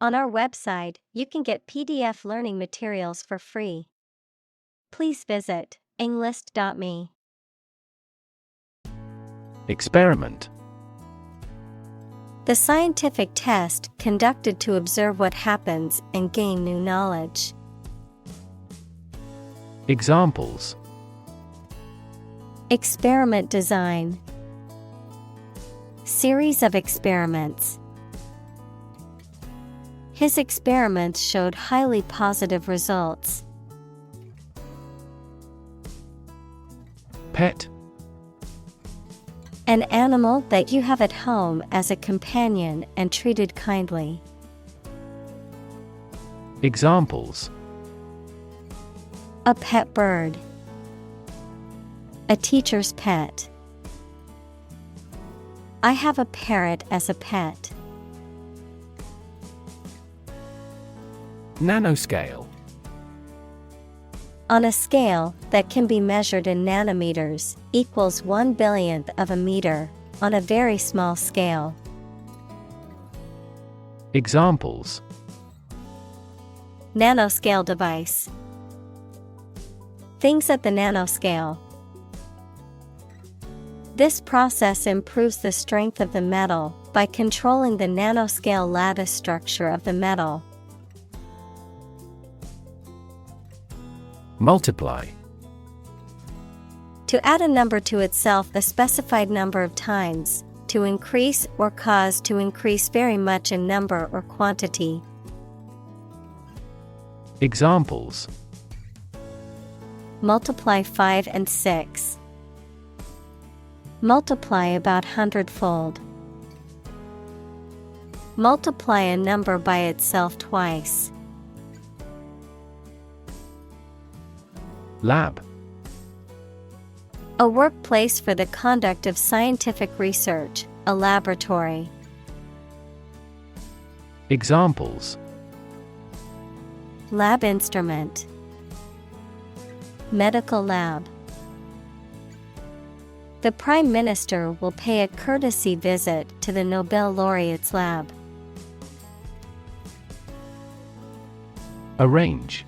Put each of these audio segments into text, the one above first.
On our website, you can get PDF learning materials for free. Please visit englist.me. Experiment. The scientific test conducted to observe what happens and gain new knowledge. Examples. Experiment design. Series of experiments. His experiments showed highly positive results. Pet. An animal that you have at home as a companion and treated kindly. Examples. A pet bird. A teacher's pet. I have a parrot as a pet. Nanoscale. On a scale that can be measured in nanometers, equals 1/1000th of a meter, on a very small scale. Examples. Nanoscale device. Things at the nanoscale. This process improves the strength of the metal by controlling the nanoscale lattice structure of the metal. Multiply. To add a number to itself a specified number of times, to increase or cause to increase very much in number or quantity. Examples. Multiply 5 and 6. Multiply about 100-fold. Multiply a number by itself twice. Lab. A workplace for the conduct of scientific research, a laboratory. Examples. Lab instrument. Medical lab. The Prime Minister will pay a courtesy visit to the Nobel laureate's lab. Arrange.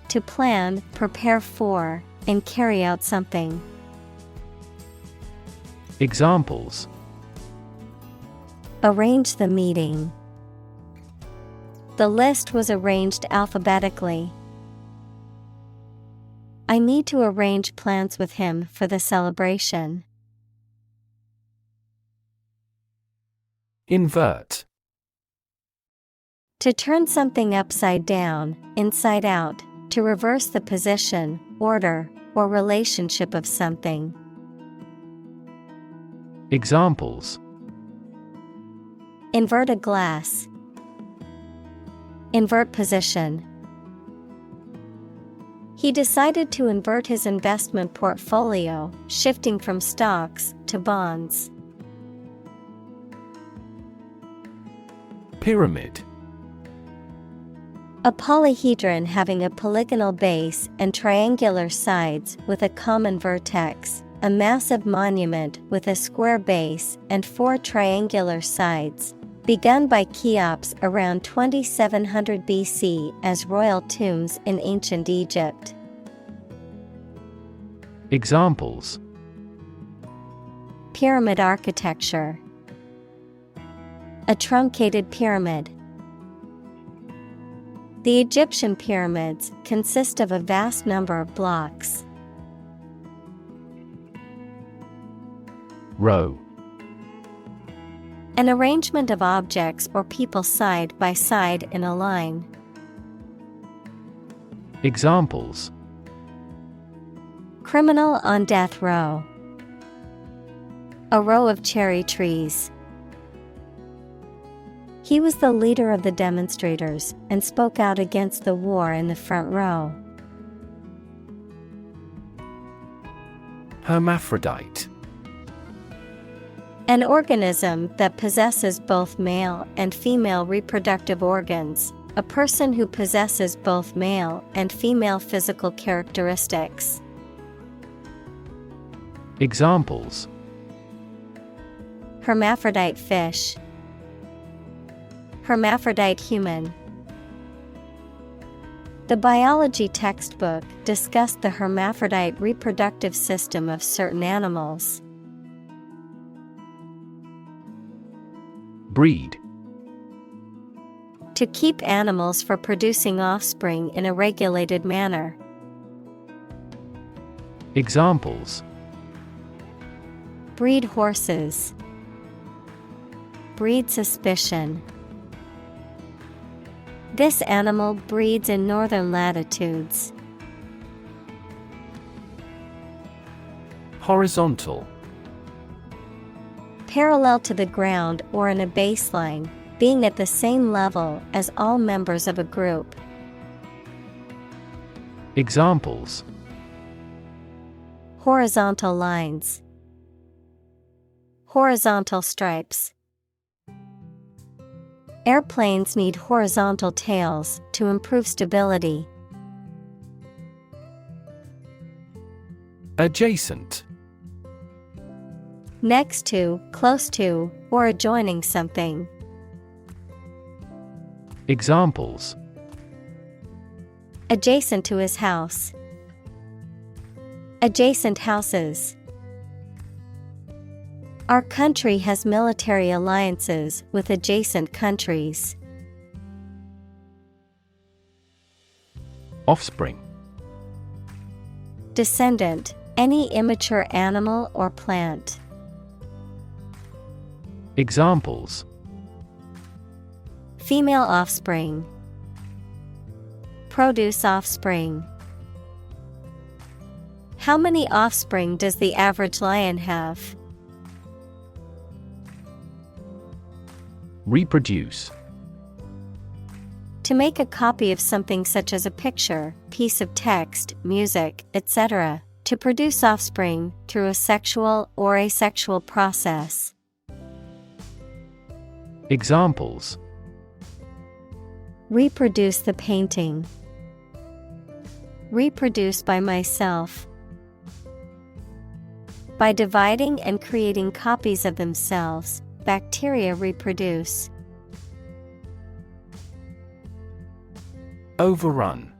To plan, prepare for, and carry out something. Examples. Arrange the meeting. The list was arranged alphabetically. I need to arrange plans with him for the celebration. Invert. To turn something upside down, inside out, to reverse the position, order, or relationship of something. Examples. Invert a glass. Invert position. He decided to invert his investment portfolio, shifting from stocks to bonds. Pyramid. A polyhedron having a polygonal base and triangular sides with a common vertex, a massive monument with a square base and 4 triangular sides, begun by Cheops around 2700 BC as royal tombs in ancient Egypt. Examples. Pyramid architecture. A truncated pyramid. The Egyptian pyramids consist of a vast number of blocks. Row. An arrangement of objects or people side by side in a line. Examples. Criminal on death row. A row of cherry trees. He was the leader of the demonstrators and spoke out against the war in the front row. Hermaphrodite. An organism that possesses both male and female reproductive organs, a person who possesses both male and female physical characteristics. Examples. Hermaphrodite fish. Hermaphrodite human. The biology textbook discussed the hermaphrodite reproductive system of certain animals. Breed. To keep animals for producing offspring in a regulated manner. Examples: Breed horses. Breed suspicion. This animal breeds in northern latitudes. Horizontal. Parallel to the ground or in a baseline, being at the same level as all members of a group. Examples: Horizontal lines. Horizontal stripes. Airplanes need horizontal tails to improve stability. Adjacent. Next to, close to, or adjoining something. Examples: Adjacent to his house. Adjacent houses. Our country has military alliances with adjacent countries. Offspring. Descendant, any immature animal or plant. Examples: Female offspring. Produce offspring. How many offspring does the average lion have? Reproduce. To make a copy of something such as a picture, piece of text, music, etc., to produce offspring through a sexual or asexual process. Examples: Reproduce the painting. Reproduce by myself. By dividing and creating copies of themselves, bacteria reproduce. Overrun.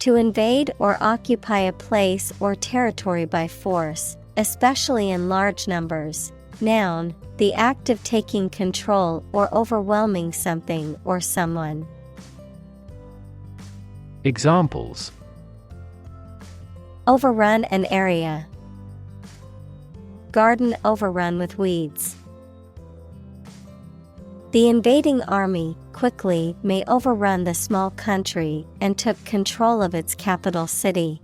To invade or occupy a place or territory by force, especially in large numbers. Noun, the act of taking control or overwhelming something or someone. Examples: Overrun an area. Garden overrun with weeds. The invading army quickly may overrun the small country and took control of its capital city.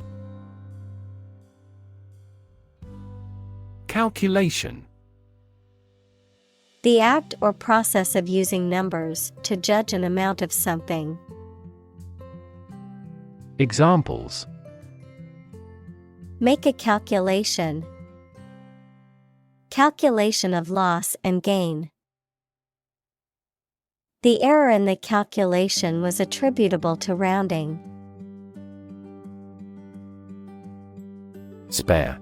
Calculation. The act or process of using numbers to judge an amount of something. Examples: Make a calculation. Calculation of loss and gain. The error in the calculation was attributable to rounding. Spare.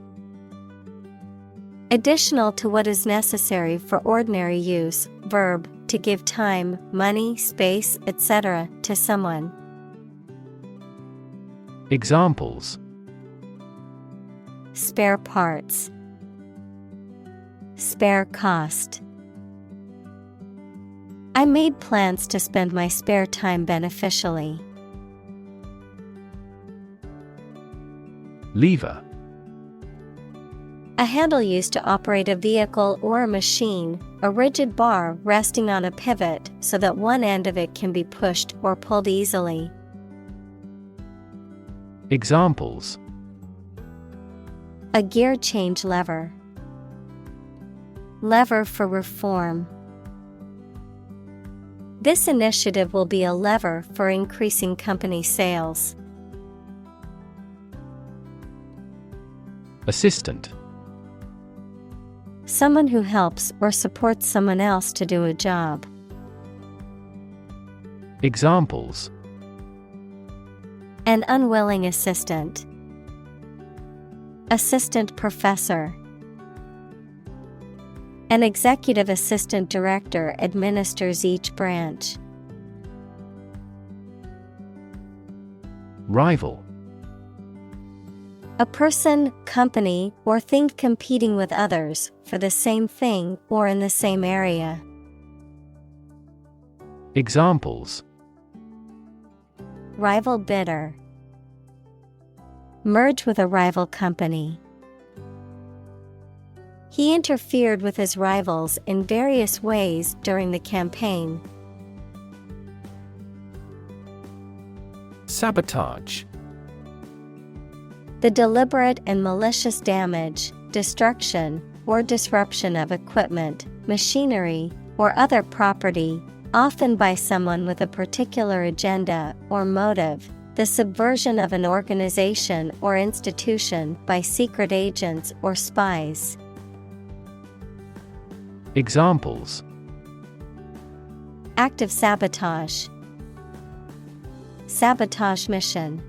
Additional to what is necessary for ordinary use, verb, to give time, money, space, etc., to someone. Examples: Spare parts. Spare cost. I made plans to spend my spare time beneficially. Lever. A handle used to operate a vehicle or a machine, a rigid bar resting on a pivot so that one end of it can be pushed or pulled easily. Examples: A gear change lever. Lever for reform. This initiative will be a lever for increasing company sales. Assistant. Someone who helps or supports someone else to do a job. Examples: An unwilling assistant. Assistant professor. An executive assistant director administers each branch. Rival. A person, company, or thing competing with others for the same thing or in the same area. Examples: Rival bidder. Merge with a rival company. He interfered with his rivals in various ways during the campaign. Sabotage. The deliberate and malicious damage, destruction, or disruption of equipment, machinery, or other property, often by someone with a particular agenda or motive, the subversion of an organization or institution by secret agents or spies. Examples: Active sabotage. Sabotage mission.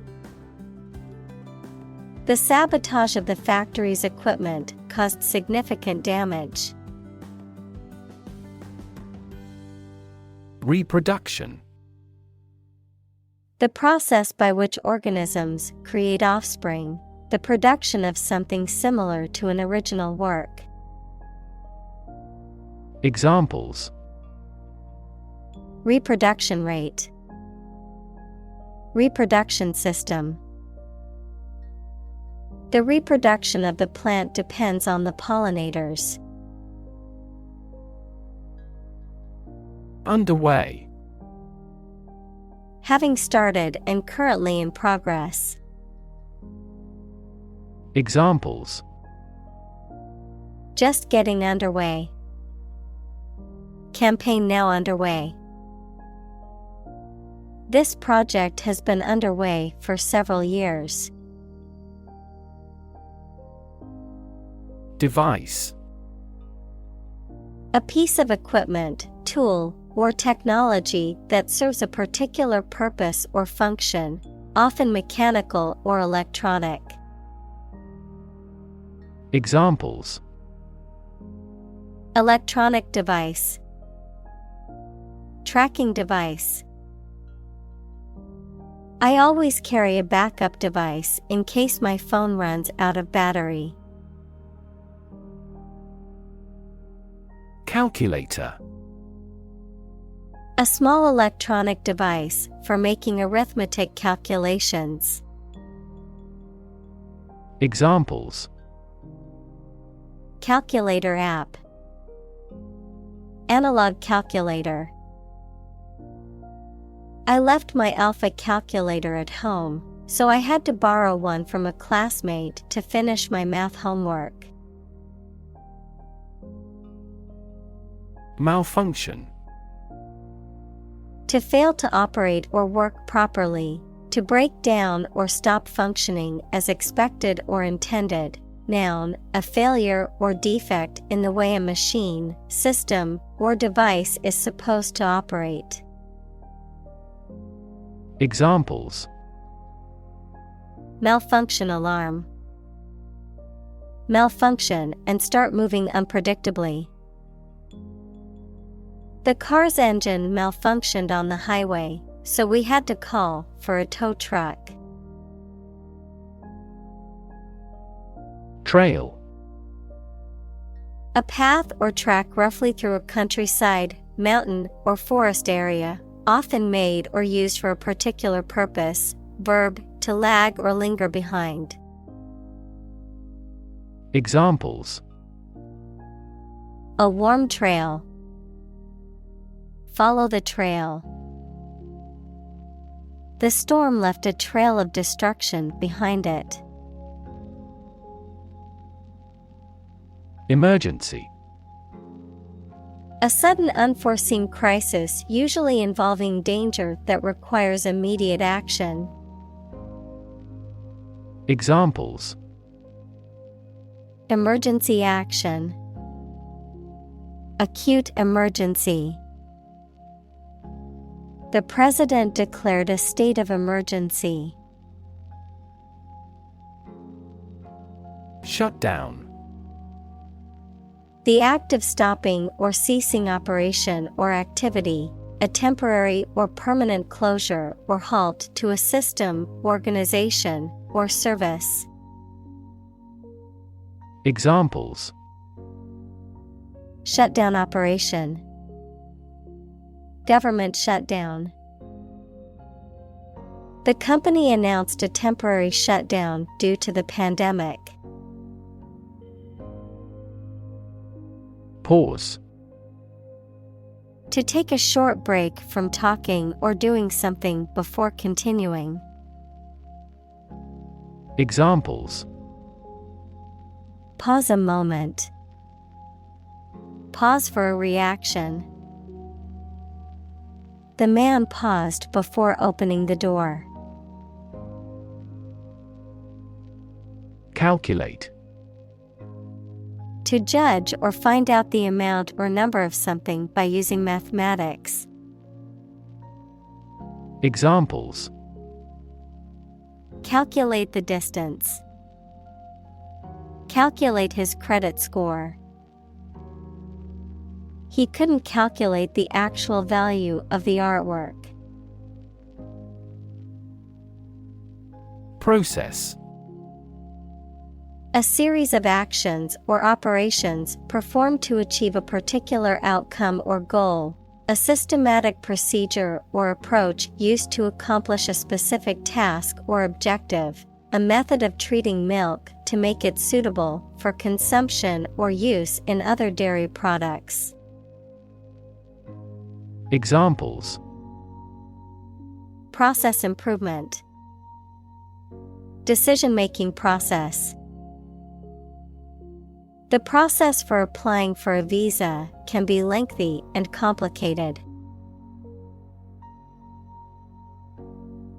The sabotage of the factory's equipment caused significant damage. Reproduction. The process by which organisms create offspring, the production of something similar to an original work. Examples: Reproduction rate. Reproduction system. The reproduction of the plant depends on the pollinators. Underway. Having started and currently in progress. Examples: Just getting underway. Campaign now underway. This project has been underway for several years. Device. A piece of equipment, tool, or technology that serves a particular purpose or function, often mechanical or electronic. Examples: Electronic device. Tracking device. I always carry a backup device in case my phone runs out of battery. Calculator. A small electronic device for making arithmetic calculations. Examples: Calculator app. Analog calculator. I left my alpha calculator at home, so I had to borrow one from a classmate to finish my math homework. Malfunction. To fail to operate or work properly, to break down or stop functioning as expected or intended. Noun, a failure or defect in the way a machine, system, or device is supposed to operate. Examples: Malfunction alarm. Malfunction and start moving unpredictably. The car's engine malfunctioned on the highway, so we had to call for a tow truck. Trail. A path or track roughly through a countryside, mountain, or forest area, often made or used for a particular purpose. Verb, to lag or linger behind. Examples: A warm trail. Follow the trail. The storm left a trail of destruction behind it. Emergency. A sudden unforeseen crisis usually involving danger that requires immediate action. Examples: Emergency action. Acute emergency. The president declared a state of emergency. Shut down. The act of stopping or ceasing operation or activity, a temporary or permanent closure or halt to a system, organization, or service. Examples: Shutdown operation. Government shutdown. The company announced a temporary shutdown due to the pandemic. Pause. To take a short break from talking or doing something before continuing. Examples: Pause a moment. Pause for a reaction. The man paused before opening the door. Calculate. To judge or find out the amount or number of something by using mathematics. Examples: Calculate the distance. Calculate his credit score. He couldn't calculate the actual value of the artwork. Process. A series of actions or operations performed to achieve a particular outcome or goal, a systematic procedure or approach used to accomplish a specific task or objective, a method of treating milk to make it suitable for consumption or use in other dairy products. Examples: Process improvement. Decision-making process. The process for applying for a visa can be lengthy and complicated.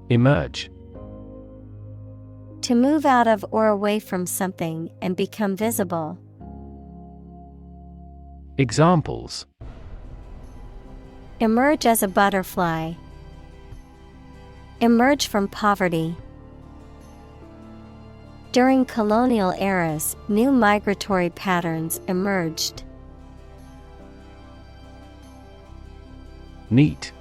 Emerge. To move out of or away from something and become visible. Examples: Emerge as a butterfly. Emerge from poverty. During colonial eras, new migratory patterns emerged. Neat.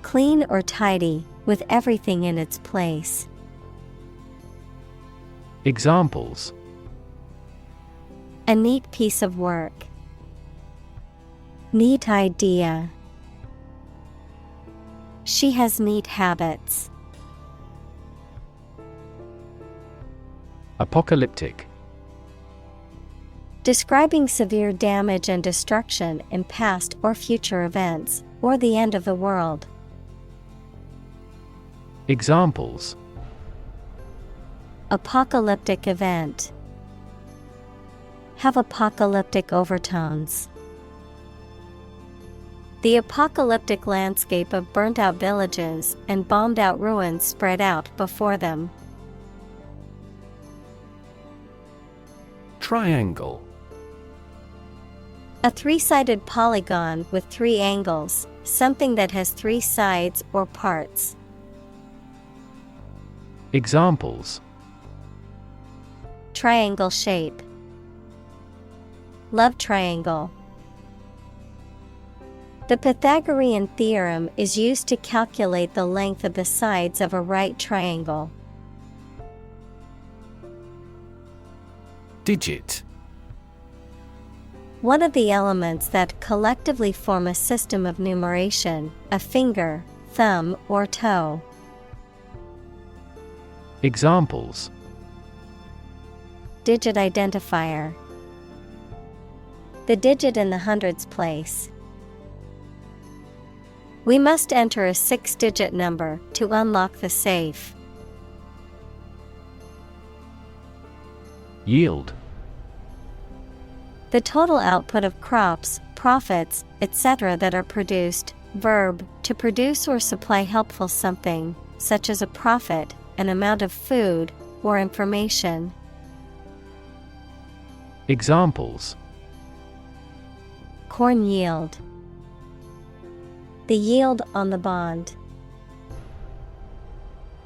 Clean or tidy, with everything in its place. Examples: A neat piece of work. Neat idea. She has neat habits. Apocalyptic. Describing severe damage and destruction in past or future events, or the end of the world. Examples: Apocalyptic event. Have apocalyptic overtones. The apocalyptic landscape of burnt-out villages and bombed-out ruins spread out before them. Triangle. A three-sided polygon with three angles, something that has three sides or parts. Examples: Triangle shape. Love triangle. The Pythagorean theorem is used to calculate the length of the sides of a right triangle. Digit. One of the elements that collectively form a system of numeration, a finger, thumb, or toe. Examples: Digit identifier. The digit in the hundreds place. We must enter a 6-digit number to unlock the safe. Yield. The total output of crops, profits, etc. that are produced. Verb, to produce or supply helpful something, such as a profit, an amount of food, or information. Examples: Corn yield. The yield on the bond.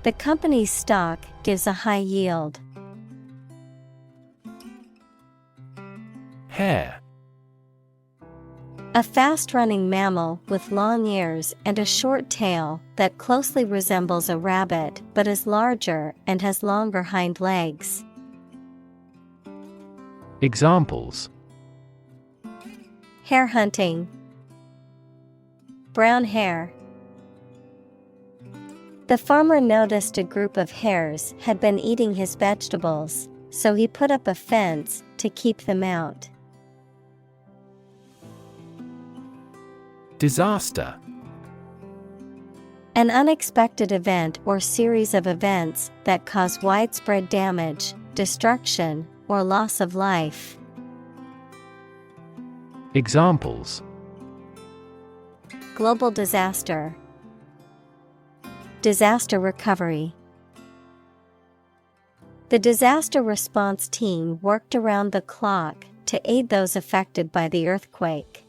The company's stock gives a high yield. Hare. A fast-running mammal with long ears and a short tail that closely resembles a rabbit but is larger and has longer hind legs. Examples: Hare hunting. Brown hare. The farmer noticed a group of hares had been eating his vegetables, so he put up a fence to keep them out. Disaster. An unexpected event or series of events that cause widespread damage, destruction, or loss of life. Examples: Global disaster. Disaster recovery. The disaster response team worked around the clock to aid those affected by the earthquake.